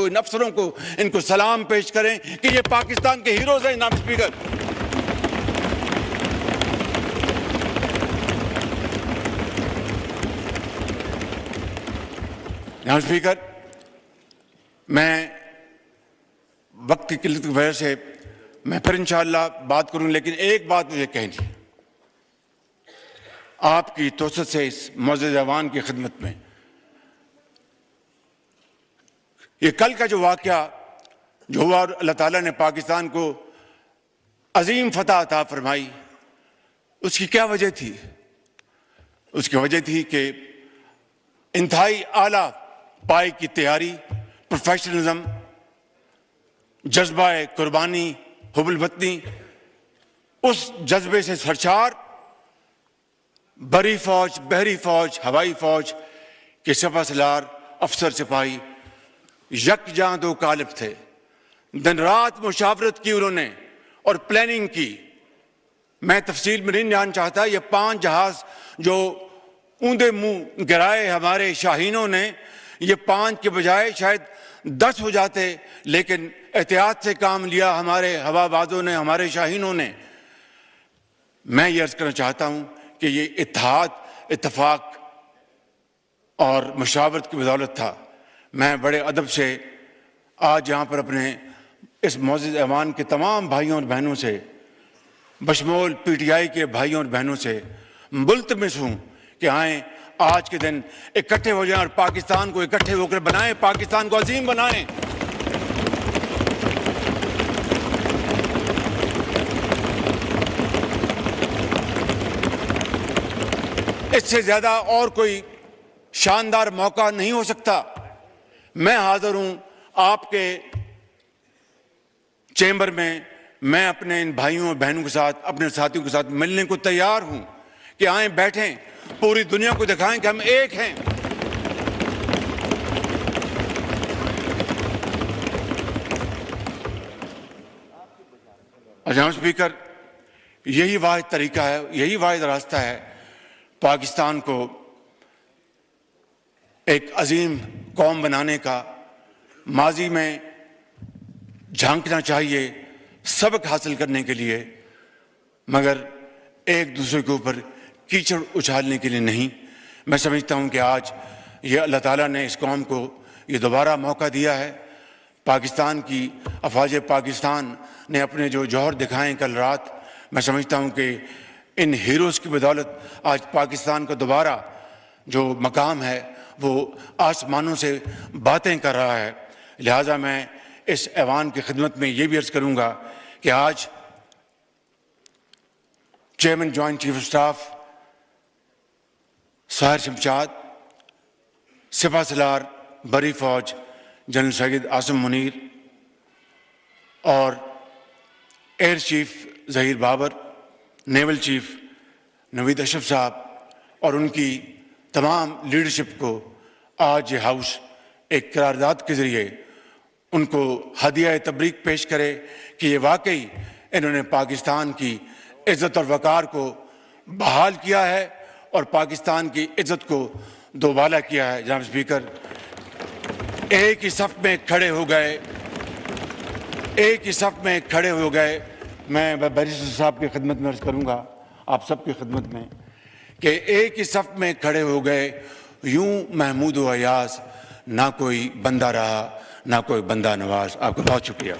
ان افسروں کو ان کو سلام پیش کریں کہ یہ پاکستان کے ہیروز ہیں جناب اسپیکر۔ جناب اسپیکر، میں وقت کی قلت کی وجہ سے میں پھر انشاءاللہ بات کروں، لیکن ایک بات مجھے کہنی آپ کی توسط سے اس معزز ایوان کی خدمت میں۔ یہ کل کا جو واقعہ جو ہوا اور اللہ تعالیٰ نے پاکستان کو عظیم فتح عطا فرمائی، اس کی کیا وجہ تھی؟ اس کی وجہ تھی کہ انتہائی اعلیٰ پائے کی تیاری، پروفیشنلزم، جذبہ قربانی، حب الوطنی، اس جذبے سے سرشار بری فوج، بحری فوج، ہوائی فوج کے سپہ سالار افسر سپاہی یکجاں دو قالب تھے۔ دن رات مشاورت کی انہوں نے اور پلاننگ کی۔ میں تفصیل میں نہیں جان چاہتا، یہ 5 جہاز جو اوندے منہ گرائے ہمارے شاہینوں نے، یہ 5 کے بجائے شاید 10 ہو جاتے، لیکن احتیاط سے کام لیا ہمارے ہوا بازوں نے، ہمارے شاہینوں نے۔ میں یہ عرض کرنا چاہتا ہوں کہ یہ اتحاد، اتفاق اور مشاورت کی بدولت تھا۔ میں بڑے ادب سے آج یہاں پر اپنے اس معزز ایوان کے تمام بھائیوں اور بہنوں سے، بشمول پی ٹی آئی کے بھائیوں اور بہنوں سے ملتمس ہوں کہ آئیں آج کے دن اکٹھے ہو جائیں اور پاکستان کو اکٹھے ہو کر بنائیں، پاکستان کو عظیم بنائیں۔ اس سے زیادہ اور کوئی شاندار موقع نہیں ہو سکتا۔ میں حاضر ہوں آپ کے چیمبر میں، میں اپنے ان بھائیوں اور بہنوں کے ساتھ، اپنے ساتھیوں کے ساتھ ملنے کو تیار ہوں کہ آئیں، بیٹھیں، پوری دنیا کو دکھائیں کہ ہم ایک ہیں۔ جناب اسپیکر، یہی واحد طریقہ ہے، یہی واحد راستہ ہے پاکستان کو ایک عظیم قوم بنانے کا۔ ماضی میں جھانکنا چاہیے سبق حاصل کرنے کے لیے، مگر ایک دوسرے کے اوپر کیچڑ اچھالنے کے لیے نہیں۔ میں سمجھتا ہوں کہ آج یہ اللہ تعالیٰ نے اس قوم کو یہ دوبارہ موقع دیا ہے۔ پاکستان کی افواج پاکستان نے اپنے جو جوہر دکھائیں کل رات، میں سمجھتا ہوں کہ ان ہیروز کی بدولت آج پاکستان کا دوبارہ جو مقام ہے وہ آسمانوں سے باتیں کر رہا ہے۔ لہٰذا میں اس ایوان کی خدمت میں یہ بھی عرض کروں گا کہ آج chairman joint chief of staff Sahir Shamshad, سپہ سالار بری فوج جنرل سید عاصم منیر اور air chief Zaheer Babar, naval chief Naveed Ashraf صاحب اور ان کی تمام لیڈرشپ کو آج یہ ہاؤس ایک قرارداد کے ذریعے ان کو ہدیہ تبریک پیش کرے کہ یہ واقعی انہوں نے پاکستان کی عزت اور وقار کو بحال کیا ہے اور پاکستان کی عزت کو دوبالا کیا ہے۔ جناب اسپیکر، ایک ہی صف میں کھڑے ہو گئے، ایک ہی صف میں کھڑے ہو گئے۔ میں بیرسٹر صاحب کی خدمت میں عرض کروں گا، آپ سب کی خدمت میں، کہ ایک ہی صف میں کھڑے ہو گئے، یوں محمود و ایاز، نہ کوئی بندہ رہا نہ کوئی بندہ نواز۔ آپ کا بہت شکریہ۔